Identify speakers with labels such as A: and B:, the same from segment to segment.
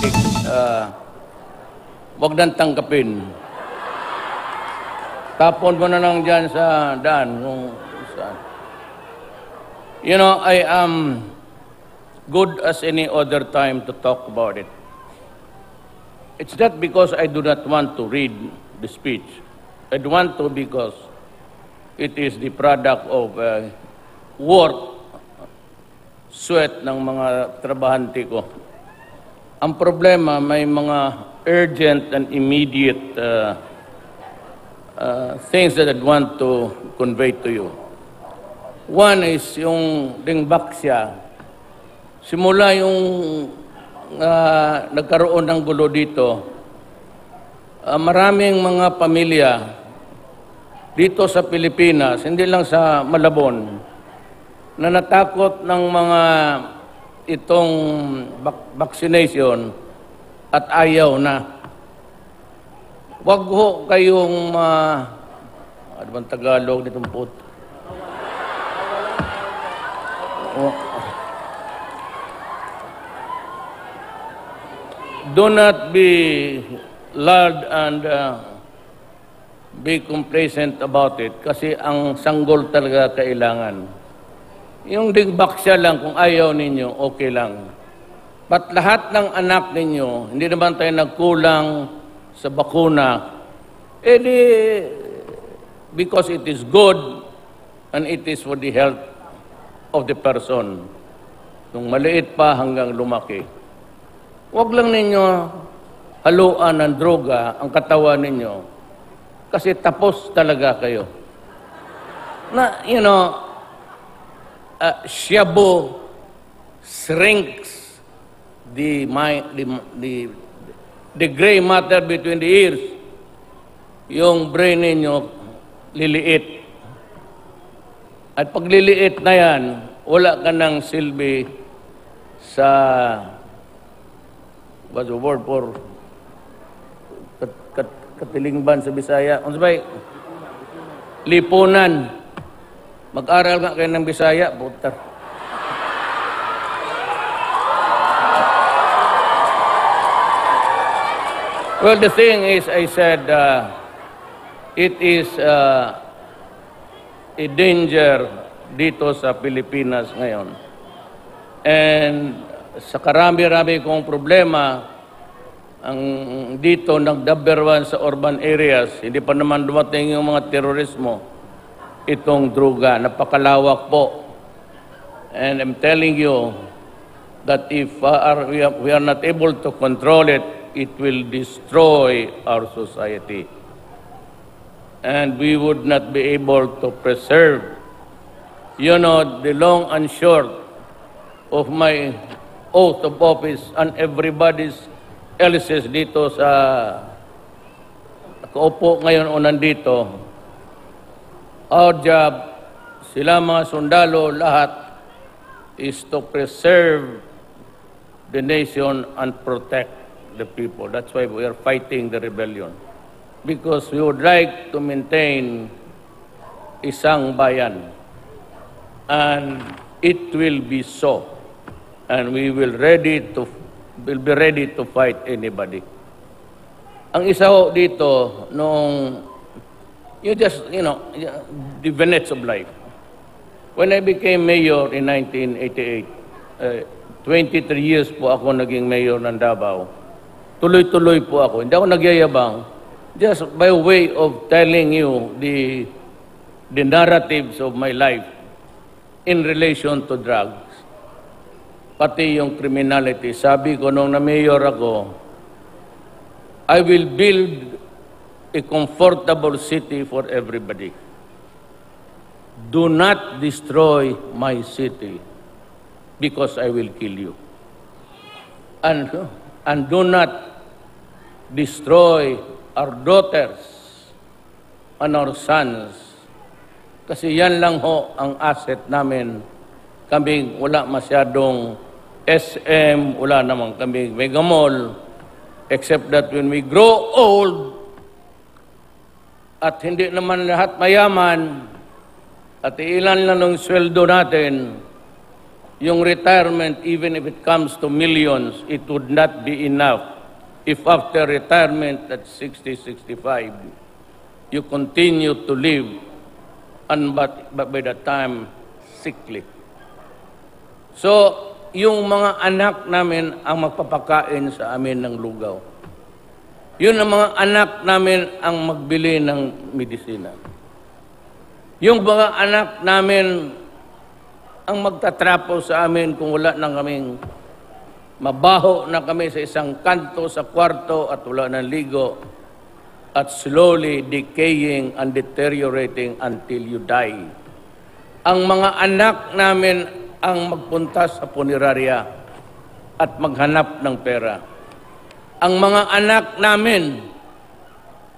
A: politik, wag nang tanggapin. Tapon mo na lang dyan sa daan. Kung saan. You know, I am good as any other time to talk about it. It's not because I do not want to read the speech. I want to because it is the product of work, sweat ng mga trabahante ko. Ang problema, may mga urgent and immediate things that I want to convey to you. One is yung Dingbaksya. Simula yung nagkaroon ng gulo dito, maraming mga pamilya dito sa Pilipinas, hindi lang sa Malabon, na natakot ng mga itong vaccination at ayaw na. Wag ho kayong ano bang Tagalog nitong puto? Do not be loud and be complacent about it kasi ang sanggol talaga kailangan. Yung Dingbaksya lang, kung ayaw ninyo, okay lang. But lahat ng anak ninyo, hindi naman tayo nagkulang sa bakuna, because it is good and it is for the health of the person. Nung maliit pa hanggang lumaki. Huwag lang ninyo haluan ng droga ang katawan ninyo kasi tapos talaga kayo. Na, you know, shabu shrinks the gray matter between the ears. Yung brain ninyo liliit. At pag liliit na yan, wala ka ng silbi sa what's the word for katilingban sa Bisaya? Ano ba? Lipunan. Mag-aral nga kayo ng Bisaya, putar. Well, the thing is, I said, it is a danger dito sa Pilipinas ngayon. And sa karami-rami kong problema, ang dito nag-number one sa urban areas, hindi pa naman dumating yung mga terorismo, itong droga, napakalawak po. And I'm telling you that if we are not able to control it, it will destroy our society. And we would not be able to preserve, you know, the long and short of my oath of office and everybody's else's dito sa nakaupo ngayon o nandito. Our job, sila mga sundalo, lahat, is to preserve the nation and protect the people. That's why we are fighting the rebellion. Because we would like to maintain isang bayan. And it will be so. And we will be ready to fight anybody. Ang isa ho dito, nung the vignettes of life. When I became mayor in 1988, 23 years po ako naging mayor ng Davao. Tuloy-tuloy po ako. Hindi ako nagyayabang. Just by way of telling you the narratives of my life in relation to drugs. Pati yung criminality. Sabi ko nung na-mayor ako, I will build a comfortable city for everybody. Do not destroy my city because I will kill you. And do not destroy our daughters and our sons. Kasi yan lang ho ang asset namin. Kaming wala masyadong SM, wala naman kaming mega mall, except that when we grow old, at hindi naman lahat mayaman, at ilan lang ng sweldo natin, yung retirement, even if it comes to millions, it would not be enough if after retirement at 60, 65, you continue to live and but by the time sickly. So, yung mga anak namin ang magpapakain sa amin ng lugaw. Yun ang mga anak namin ang magbili ng medisina. Yung mga anak namin ang magtatrapo sa amin kung wala na kaming mabaho na kami sa isang kanto sa kwarto at wala ng ligo at slowly decaying and deteriorating until you die. Ang mga anak namin ang magpunta sa punerarya at maghanap ng pera. Ang mga anak namin,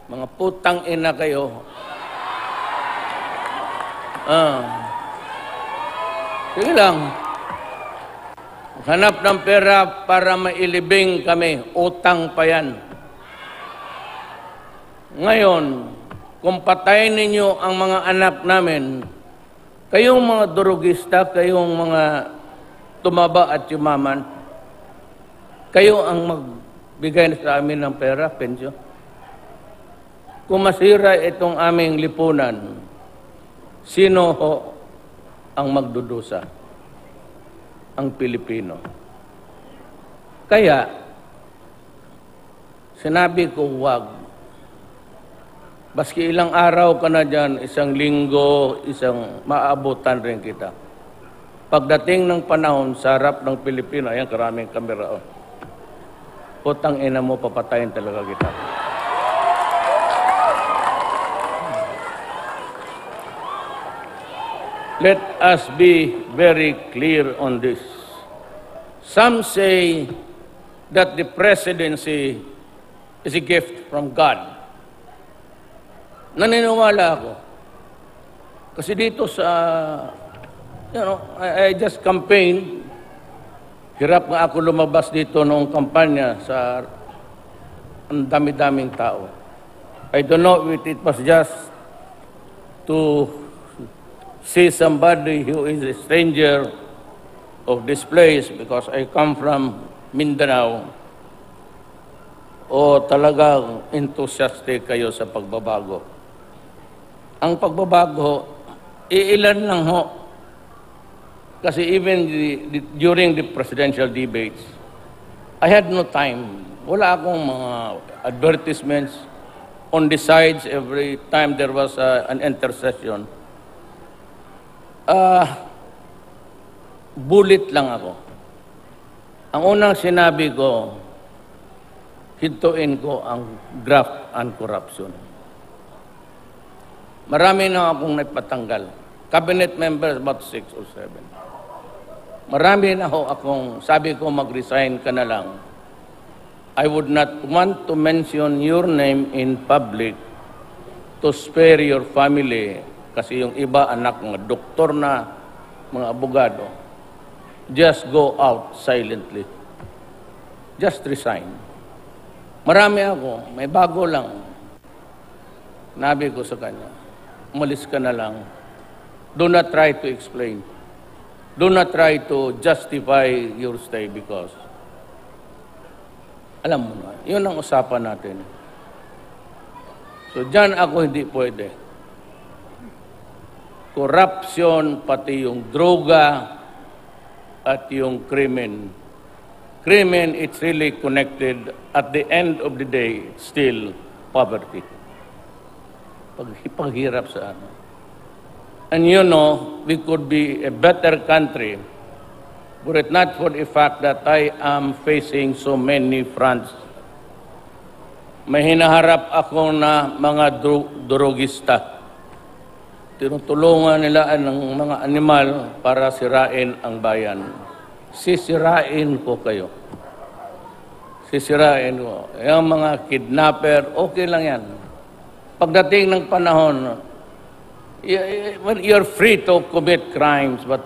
A: mga putang ina kayo, sige lang, hanap ng pera para mailibing kami, utang pa yan. Ngayon, kung patayin ninyo ang mga anak namin, kayong mga durugista, kayong mga tumaba at yumaman, kayo ang magbigay sa amin ng pera, pensyon. Kung masira itong aming lipunan, sino ho ang magdudusa? Ang Pilipino. Kaya, sinabi ko huwag. Baski ilang araw ka na dyan, isang linggo, isang maabutan rin kita. Pagdating ng panahon sa harap ng Pilipino, ayan, karaming kamera. Putang ina mo, papatayin talaga kita. Let us be very clear on this. Some say that the presidency is a gift from God. Naniniwala ako. Kasi dito sa, I just campaigned. Hirap nga ako lumabas dito noong kampanya sa ang dami-daming tao. I don't know if it was just to see somebody who is a stranger of this place because I come from Mindanao o talagang enthusiastic kayo sa pagbabago. Ang pagbabago, iilan lang ho. Kasi even during the presidential debates, I had no time. Wala akong mga advertisements on the sides every time there was an intercession. Bullet lang ako. Ang unang sinabi ko, hintuin ko ang graft and corruption. Marami na akong nagpatanggal. Cabinet members, about 6 or 7. Marami na ho akong, sabi ko mag-resign ka na lang. I would not want to mention your name in public to spare your family. Kasi yung iba anak, mga doktor na, mga abogado. Just go out silently. Just resign. Marami ako, may bago lang. Nabi ko sa kanya, umalis ka na lang. Do not try to explain. Do not try to justify your stay because alam mo na, yun ang usapan natin. So dyan ako hindi pwede. Corruption, pati yung droga at yung krimen. Krimen, it's really connected. At the end of the day, it's still poverty. Paghirap sa ano. And you know, we could be a better country were it not for the fact that I am facing so many fronts. May hinaharap ako na mga drogista. Tinutulungan nila ng mga animal para sirain ang bayan. Sisirain ko kayo. Sisirain ko. Yung mga kidnapper, okay lang yan. Pagdating ng panahon, you're free to commit crimes, but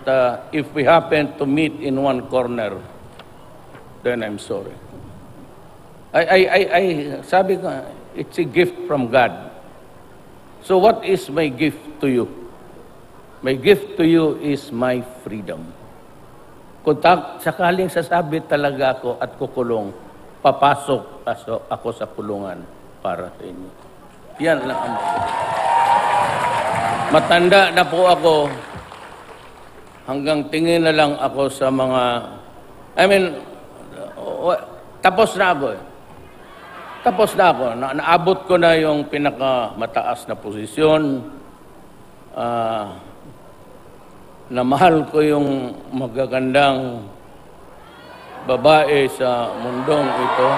A: if we happen to meet in one corner, then I'm sorry. Sabi ko, it's a gift from God. So what is my gift to you? My gift to you is my freedom. Kung sakaling sasabi talaga ako at kukulong, papasok ako sa kulungan para sa inyo. Yan lang ang matanda na po ako, hanggang tingin na lang ako sa mga, tapos na ako eh. Tapos na ako. Naabot ko na yung pinakamataas na posisyon. Na mahal ko yung magagandang babae sa mundong ito.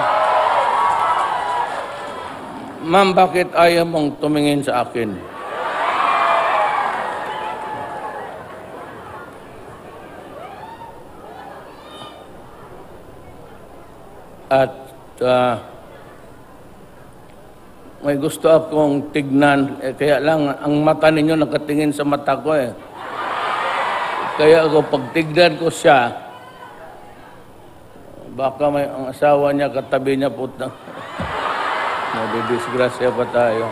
A: Ma'am, bakit ayaw mong tumingin sa akin? At may gusto akong tignan, kaya lang ang mata ninyo nakatingin sa mata ko eh. Kaya ako pag tignan ko siya, baka may ang asawa niya katabi niya puta. Nadidisgrasya pa tayo.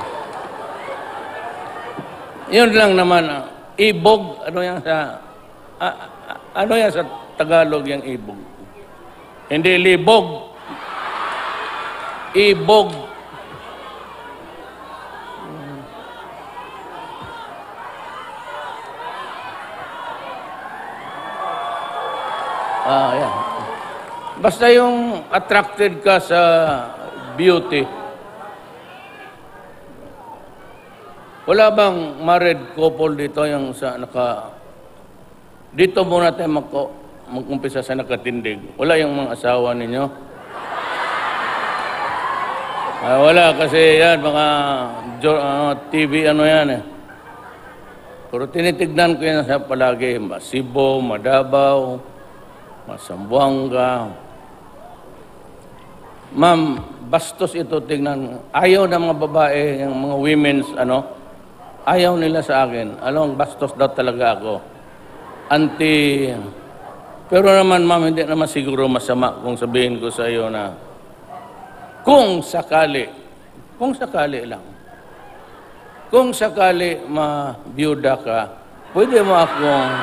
A: Yun lang naman, ibog, ano yan sa Tagalog yung ibog? Hindi libog. Ibog. Yeah. Basta yung attracted ka sa beauty. Wala bang married couple dito yung sa dito muna tayo mag-umpisa sa nakatindig. Wala yung mga asawa ninyo? Wala kasi yan, mga TV ano yan eh. Pero tinitignan ko yan sa palagi. Cebu, Madabaw, Sambuanga. Ma'am, bastos ito tignan. Ayaw ng mga babae, yung mga women's, ayaw nila sa akin. Bastos daw talaga ako. Pero naman, ma'am, hindi naman siguro masama kung sabihin ko sa iyo na kung sakali lang, kung sakali mabiyuda ka, pwede mo akong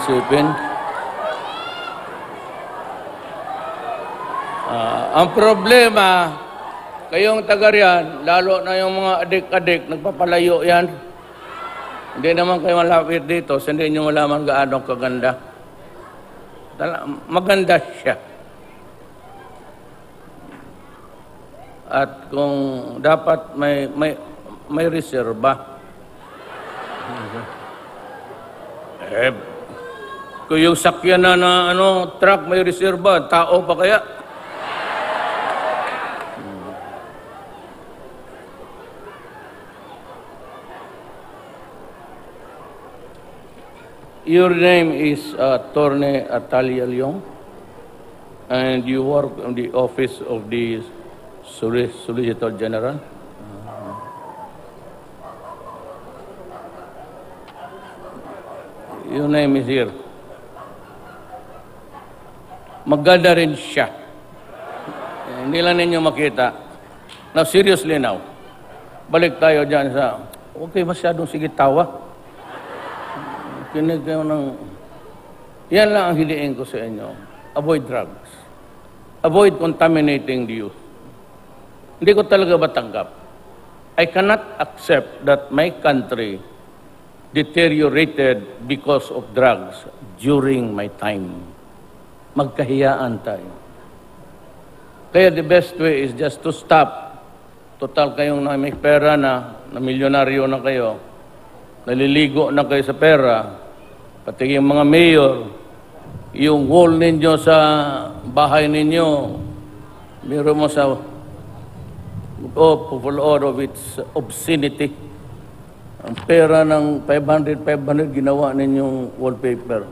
A: isipin. Ang problema, kayong taga riyan, lalo na yung mga adik-adik, nagpapalayo yan. Hindi naman kayo malapit dito, so hindi nyo malaman gaano kaganda. Maganda siya. At kung dapat may reserba. Kung yung sakyan na truck may reserba, tao pa kaya? Your name is Attorney Atalia Leong, and you work on the office of the Solicitor General. Your name is here. Maganda rin siya. Hindi lang ninyo makita. Now, seriously now, balik tayo dyan sa, okay, masyadong sige tawa. Kinig kayo ng, yan lang ang hiliin ko sa inyo. Avoid drugs. Avoid contaminating the youth. Hindi ko talaga matanggap. I cannot accept that my country deteriorated because of drugs during my time. Magkahiyaan tayo. Kaya the best way is just to stop. Total kayong may pera na milyonaryo na kayo, naliligo na kayo sa pera, pati yung mga mayor, yung wall ninyo sa bahay ninyo, meron mo sa full of its obscenity. Ang pera ng 500 ginawa ninyong wallpaper.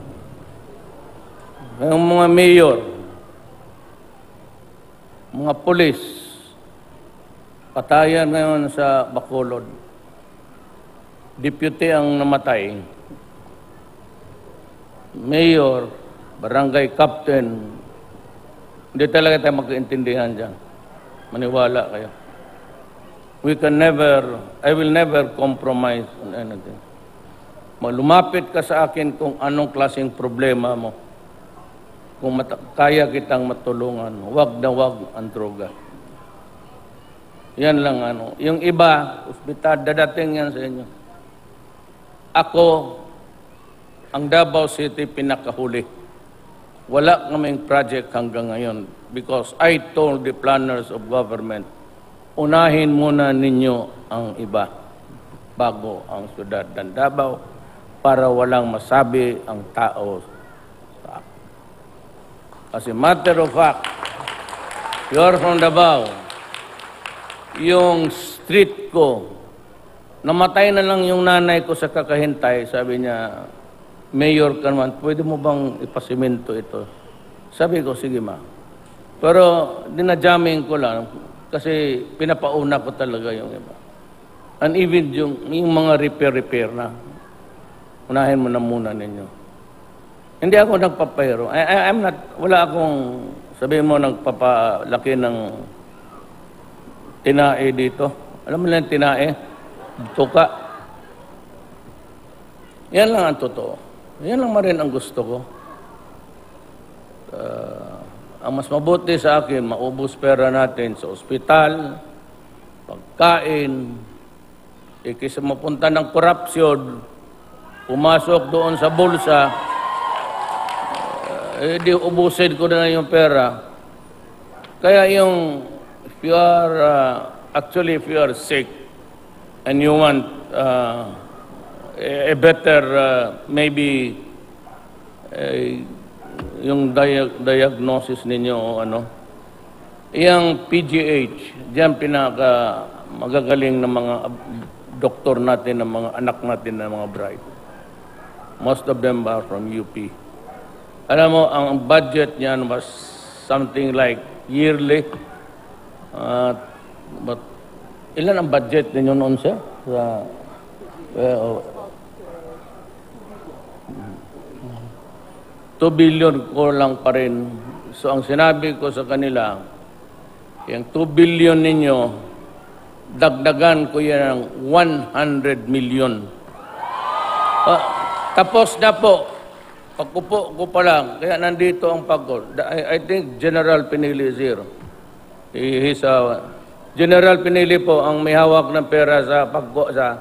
A: Yung mga mayor, mga polis, patayan ngayon sa Bacolod. Deputy ang namatay. Mayor, barangay captain, hindi talaga tayo magkaintindihan dyan. Maniwala kayo. I will never compromise on anything. lumapit ka sa akin kung anong klaseng problema mo. Kung kaya kitang matulungan, wag na wag ang droga. Yan lang ano. Yung iba, ospital, dadating yan sa inyo. Ako, ang Davao City pinakahuli. Wala kaming project hanggang ngayon because I told the planners of government, unahin muna ninyo ang iba bago ang syudad ng Davao para walang masabi ang tao. As a matter of fact, you're from Davao. Yung street ko, namatay na lang yung nanay ko sa kakahintay. Sabi niya, Mayor ka naman, pwede mo bang ipasimento ito? Sabi ko, sige ma. Pero dinajamming ko lang kasi pinapauna ko talaga yung iba. And even yung mga repair na, unahin mo na muna ninyo. Hindi ako nagpapayro. I'm not, wala akong, sabihin mo, nagpapalaki ng tinae dito. Alam mo lang tinae? Tuka. Yan lang ang totoo. Yan lang rin ang gusto ko. Ang mas mabuti sa akin, maubos pera natin sa ospital, pagkain, kaysa mapunta ng korupsyon, pumasok doon sa bulsa, di ubusin ko na yung pera. Kaya yung, if you are sick and you want a better, maybe, yung diagnosis ninyo o ano, yung PGH, diyan pinaka magagaling ng mga doktor natin, ng mga anak natin, ng mga bride. Most of them are from UP. Alam mo, ang budget niyan was something like yearly. But ilan ang budget ninyo noon, sir? Sa, 2 billion ko lang pa rin. So, ang sinabi ko sa kanila, yung 2 billion ninyo, dagdagan ko yan ng 100 million. Tapos na po. Pagkupo ko pa lang, kaya nandito ang pagod. I think General Pinili is here. General Pinili po ang may hawak ng pera sa sa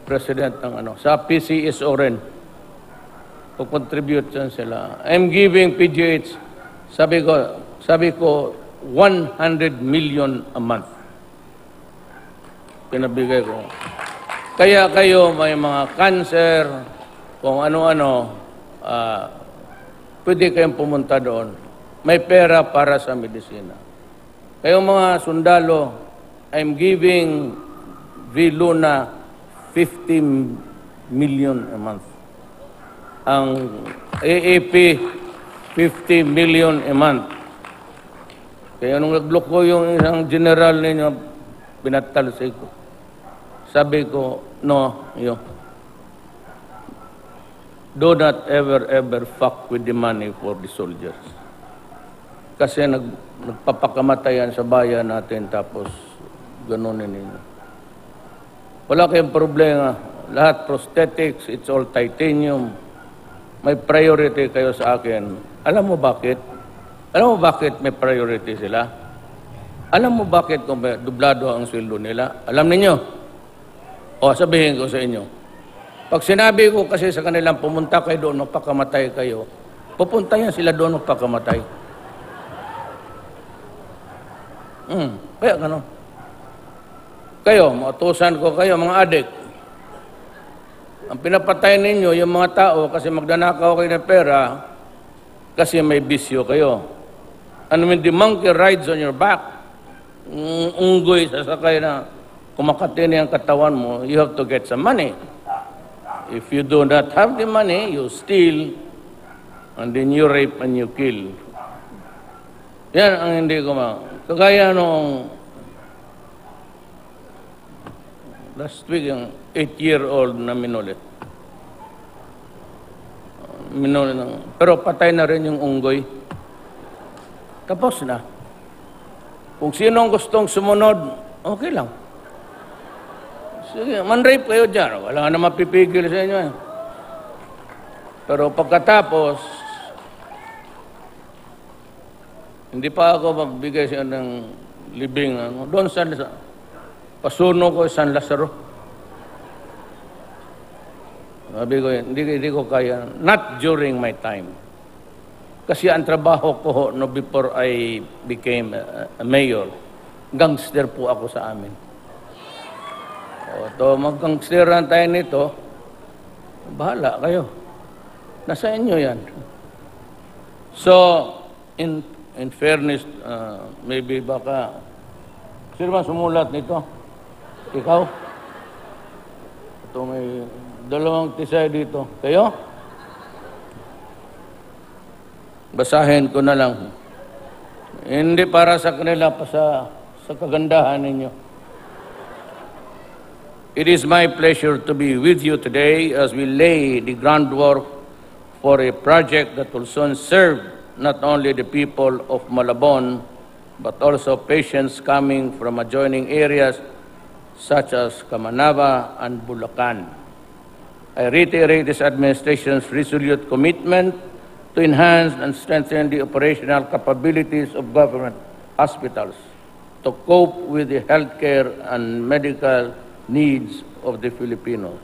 A: President ng ano, sa PCSO rin. Contribute yan sila. I'm giving PGH, sabi ko 100 million a month. Pinabigay ko. Kaya kayo may mga cancer, kung ano-ano, pwede kayong pumunta doon. May pera para sa medisina. Kayong mga sundalo, I'm giving Viluna 50 million a month. Ang AAP, 50 million a month. Kaya nung nag-block ko yung isang general ninyo, pinatalsay ko. Sabi ko, no, do not ever fuck with the money for the soldiers. Kasi nagpapakamatayan sa bayan natin tapos ganunin ninyo. Wala kayong problema. Lahat prosthetics, it's all titanium. May priority kayo sa akin. Alam mo bakit? Alam mo bakit may priority sila? Alam mo bakit kung may dublado ang sweldo nila? Alam ninyo? O sabihin ko sa inyo. Pag sinabi ko kasi sa kanilang pumunta kayo doon, magpakamatay kayo, pupunta yan sila doon, magpakamatay. Kaya gano'n. Kayo, mautusan ko kayo, mga adik. Ang pinapatay ninyo, yung mga tao, kasi magdanakaw kayo ng pera, kasi may bisyo kayo. And when the monkey rides on your back, unggoy, sasakay na kumakatini ang katawan mo, you have to get some money. If you do not have the money, you steal, and then you rape and you kill. Yan ang hindi ko kagaya nung last week, yung 8-year-old na minuli. Pero patay na rin yung unggoy. Tapos na. Kung sinong gustong sumunod, okay lang. Sige, man-rape kayo dyan. Wala na mapipigil sa inyo. Pero pagkatapos, hindi pa ako magbigay siya ng libing. Doon sa pasuno ko San Lazaro. Sabi ko, hindi ko kaya. Not during my time. Kasi ang trabaho ko no, before I became a mayor, gangster po ako sa amin. O, mag-gangsteran tayo nito, bahala kayo. Nasa inyo yan. So, in fairness, maybe baka, sino ba sumulat nito? Ikaw? Ito may dalawang tisay dito. Kayo? Basahin ko na lang. Hindi para sa kanila, pa sa kagandahan ninyo. It is my pleasure to be with you today as we lay the groundwork for a project that will soon serve not only the people of Malabon, but also patients coming from adjoining areas such as Kamanava and Bulacan. I reiterate this administration's resolute commitment to enhance and strengthen the operational capabilities of government hospitals to cope with the healthcare and medical needs of the Filipinos,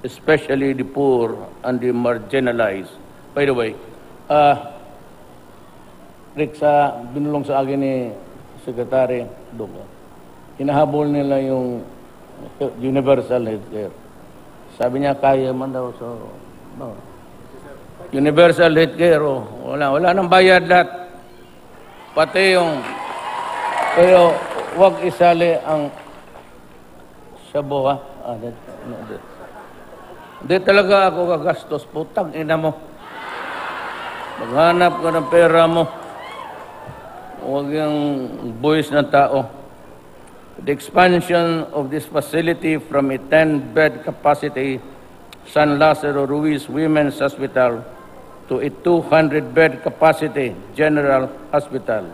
A: especially the poor and the marginalized. By the way, Rick, binulong sa akin ni Secretary Duco, hinahabol nila yung universal healthcare. Sabi niya, kaya man daw. So, no. Universal healthcare, wala nang bayad lahat. Pati yung, pero wag isali ang sabo, ha? Hindi talaga ako gagastos. Putang ina mo. Maghanap ka ng pera mo. Huwag yung buwis ng tao. The expansion of this facility from a 10-bed capacity San Lazaro Ruiz Women's Hospital to a 200-bed capacity General Hospital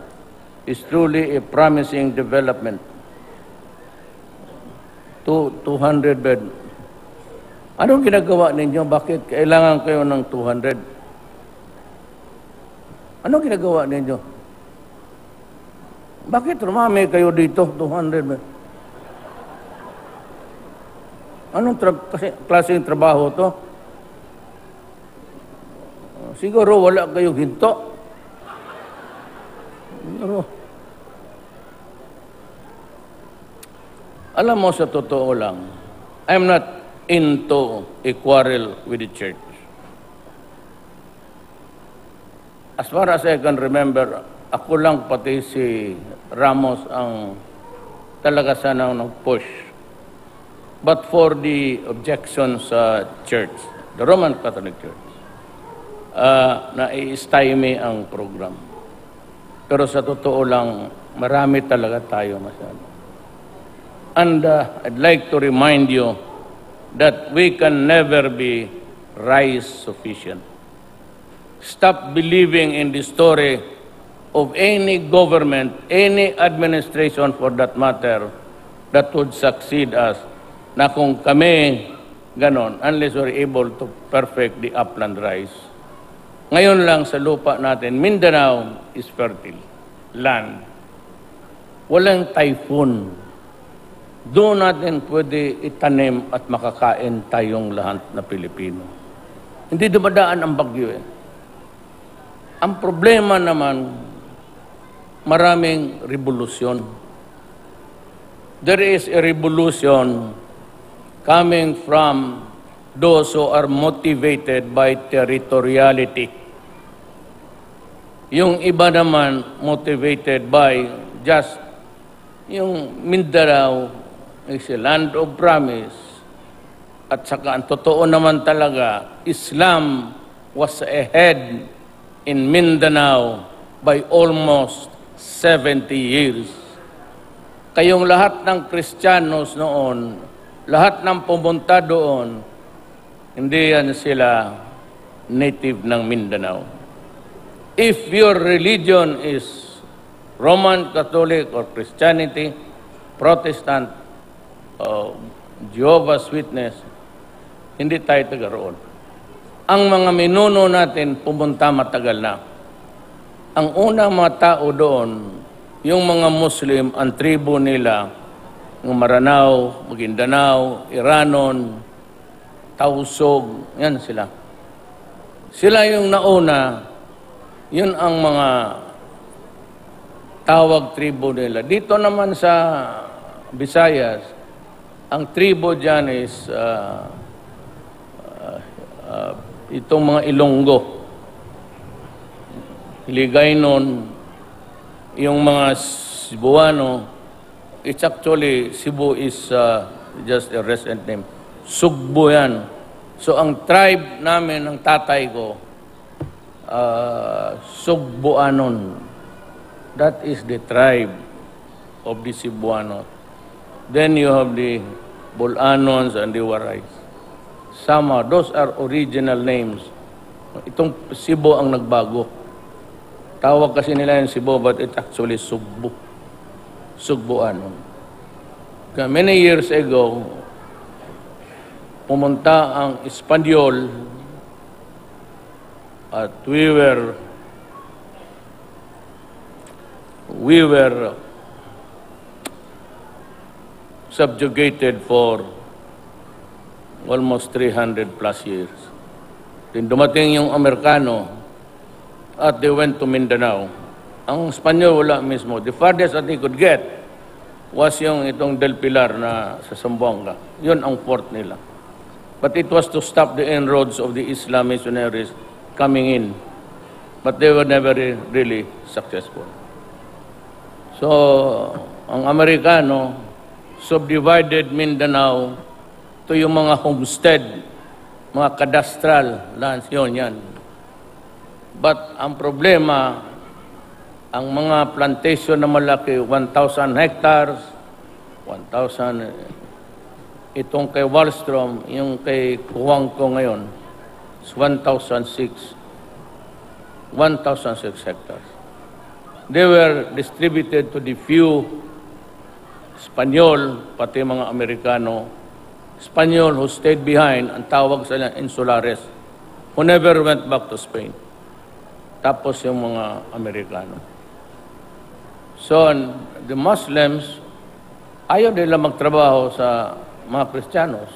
A: is truly a promising development. 200 bed. Anong ginagawa ninyo? Bakit kailangan kayo ng 200? Anong ginagawa ninyo? Bakit rumami kayo dito? 200 bed. Anong klaseng trabaho to? Siguro wala kayo ginto. Siguro. Alam mo, sa totoo lang, I'm not into a quarrel with the church. As far as I can remember, ako lang pati si Ramos ang talaga sanang nag-push. But for the objections sa church, the Roman Catholic Church, na i-stymie ang program. Pero sa totoo lang, marami talaga tayo masyado. And I'd like to remind you that we can never be rice sufficient. Stop believing in the story of any government, any administration for that matter, that would succeed us, na kung kami ganon, unless we're able to perfect the upland rice. Ngayon lang sa lupa natin, Mindanao is fertile land. Walang typhoon. Doon natin pwede itanim at makakain tayong lahat na Pilipino. Hindi dumadaan ang bagyo eh. Ang problema naman, maraming revolusyon. There is a revolution coming from those who are motivated by territoriality. Yung iba naman motivated by just yung Mindanao is a land of promise. At saka ang totoo naman talaga, Islam was ahead in Mindanao by almost 70 years. Kayong lahat ng Kristiyanos noon, lahat ng pumunta doon, hindi yan sila native ng Mindanao. If your religion is Roman Catholic or Christianity, Protestant, Jehovah's Witness, hindi tayo taga roon. Ang mga minuno natin pumunta matagal na. Ang unang mga tao doon, yung mga Muslim, ang tribo nila, ng Maranao, Maguindanao, Iranon, Tausog, yan sila. Sila yung nauna, yun ang mga tawag tribo nila. Dito naman sa Visayas, ang tribo dyan is itong mga Ilonggo. Hiligaynon, yung mga Cebuano, it's actually, Cebu is just a recent name. Sugbo yan. So ang tribe namin, ang tatay ko, Sugboanon. That is the tribe of the Cebuano. Then you have the Bolanons and the Warais. Sama, those are original names. Itong Cebu ang nagbago. Tawag kasi nila yung Cebu, but it's actually Sugbo. Sugboanon. Many years ago, pumunta ang Espanyol at we were subjugated for almost 300 plus years. Then dumating yung Amerikano at they went to Mindanao. Ang Espanyol wala mismo. The farthest that they could get was yung itong Del Pilar na sa Zamboanga. Yun ang fort nila. But it was to stop the inroads of the Islam missionaries coming in. But they were never really successful. So, ang Amerikano subdivided Mindanao to yung mga homestead, mga cadastral lands, yun yan. But ang problema, ang mga plantation na malaki, 1,000 hectares, 1,000, itong kay Wallstrom, yung kay Kuwangko ngayon, is 1,006 hectares. They were distributed to the few Espanyol, pati mga Amerikano. Espanyol who stayed behind, ang tawag sa Insulares, who never went back to Spain. Tapos yung mga Amerikano. So, the Muslims, ayaw nila magtrabaho sa mga Kristiyanos.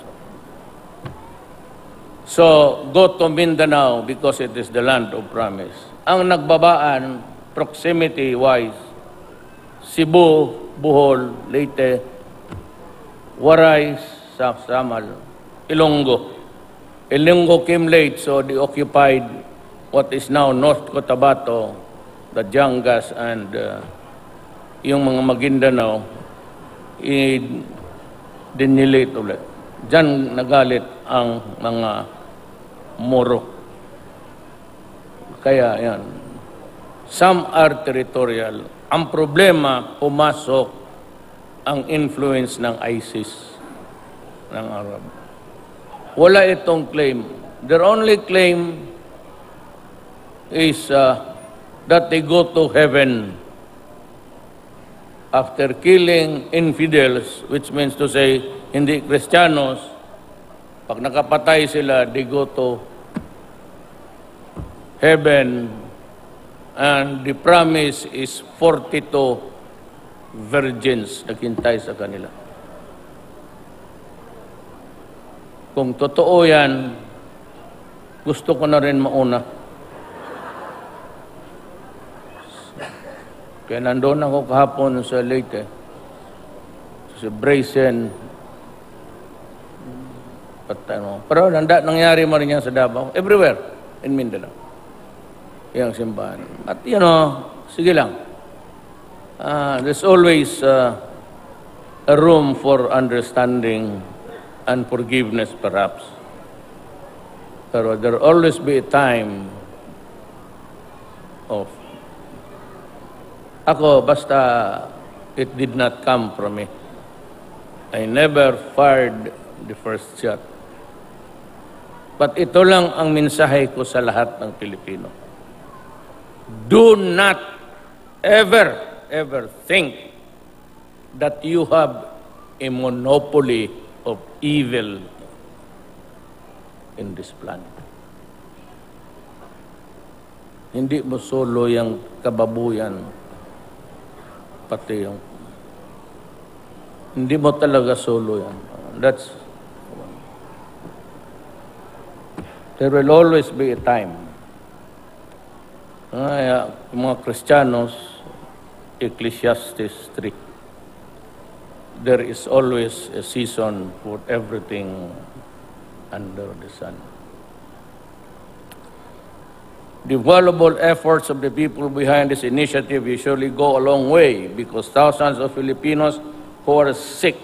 A: So, go to Mindanao because it is the land of promise. Ang nagbabaan, proximity-wise, Cebu, Bohol, Leyte, Waray, Samal, Ilonggo. Ilonggo came late, so they occupied what is now North Cotabato, the Jangas, and yung mga Maguindanao, dinilate ulit. Diyan nagalit ang mga Moro. Kaya yan. Some are territorial. Ang problema, pumasok ang influence ng ISIS ng Arab. Wala itong claim. Their only claim is that they go to heaven after killing infidels, which means to say, hindi Kristiyanos, pag nakapatay sila, they go to heaven, and the promise is 42 virgins naghintay sa kanila. Kung totoo yan, gusto ko na rin mauna. Kaya nandoon ako kahapon sa Leyte, sa Brazen. Pero nangyari mo rin yan sa Davao, everywhere in Mindanao. Yung simbahan. At sige lang. There's always a room for understanding and forgiveness perhaps. Pero there will always be a time of ako, basta it did not come from me. I never fired the first shot. But ito lang ang mensahe ko sa lahat ng Pilipino. Do not ever think that you have a monopoly of evil in this planet. Hindi mo solo yung kababuyan, pati yung... Hindi mo talaga solo yan. There will always be a time. Yung mga Kristiyanos, Ecclesiastes 3, there is always a season for everything under the sun. The valuable efforts of the people behind this initiative usually go a long way because thousands of Filipinos who are sick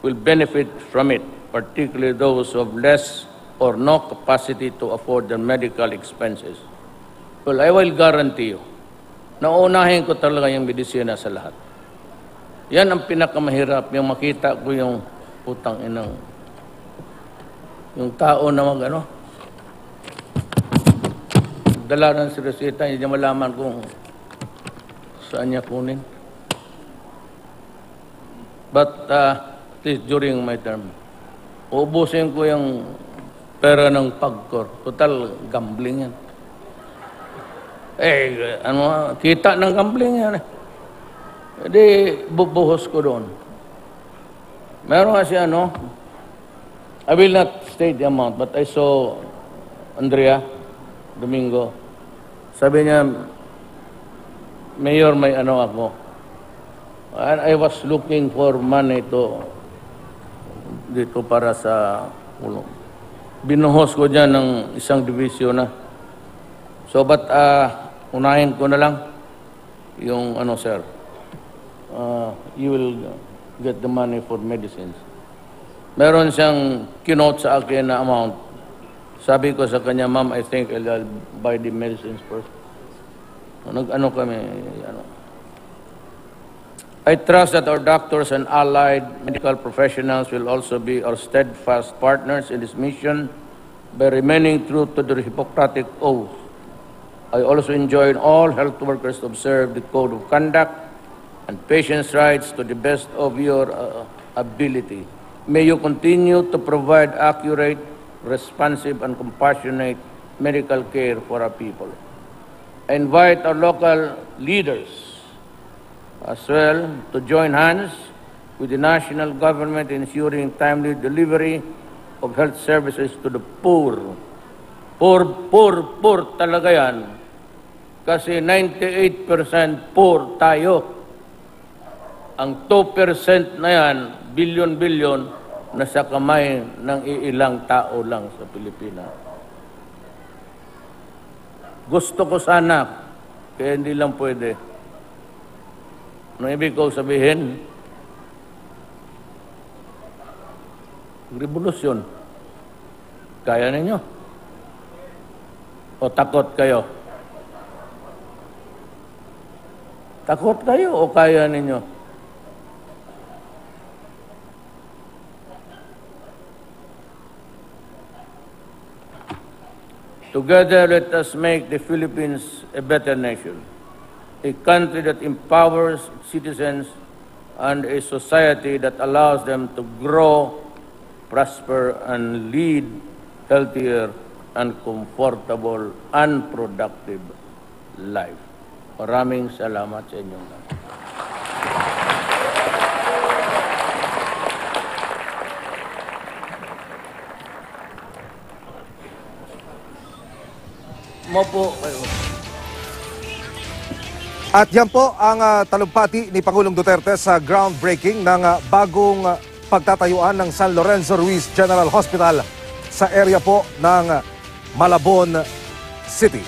A: will benefit from it, particularly those who have less or no capacity to afford their medical expenses. Well, I will guarantee you, nauunahin ko talaga yung medisina sa lahat. Yan ang pinakamahirap, yung makita ko yung putang inang, yung tao na dala ng si reseta, hindi niya malaman kung saan niya kunin. But at least during my term, uubusin ko yung pera ng PAGCOR. Total, gambling yan. Kita ng gambling yan. Hindi, bubuhos ko doon. Meron kasi I will not state the amount, but I saw Andrea Domingo. Sabi niya, Mayor, may ako. And I was looking for money dito para sa binuhos ko dyan ng isang division na. So, but unahin ko na lang yung sir. You will get the money for medicines. Meron siyang kinote sa akin na amount. Sabi ko sa kanya, ma'am, I think I'll buy the medicines first. I trust that our doctors and allied medical professionals will also be our steadfast partners in this mission by remaining true to the Hippocratic Oath. I also enjoin all health workers to observe the code of conduct and patients' rights to the best of your ability. May you continue to provide accurate, responsive, and compassionate medical care for our people. I invite our local leaders as well to join hands with the national government in ensuring timely delivery of health services to the poor. Poor talaga yan. Kasi 98% poor tayo. Ang 2% na yan, bilyon-bilyon, nasa kamay ng iilang tao lang sa Pilipinas. Gusto ko sana, kaya hindi lang pwede. Ano ibig ko sabihin? Revolusyon. Kaya ninyo? O takot kayo? Takot kayo o kaya ninyo? Together, let us make the Philippines a better nation, a country that empowers citizens and a society that allows them to grow, prosper, and lead healthier and comfortable and productive life. Maraming salamat sa inyong lahat. Mopo kayo.
B: At yan po ang talumpati ni Pangulong Duterte sa groundbreaking ng bagong pagtatayuan ng San Lorenzo Ruiz General Hospital sa area po ng Malabon City.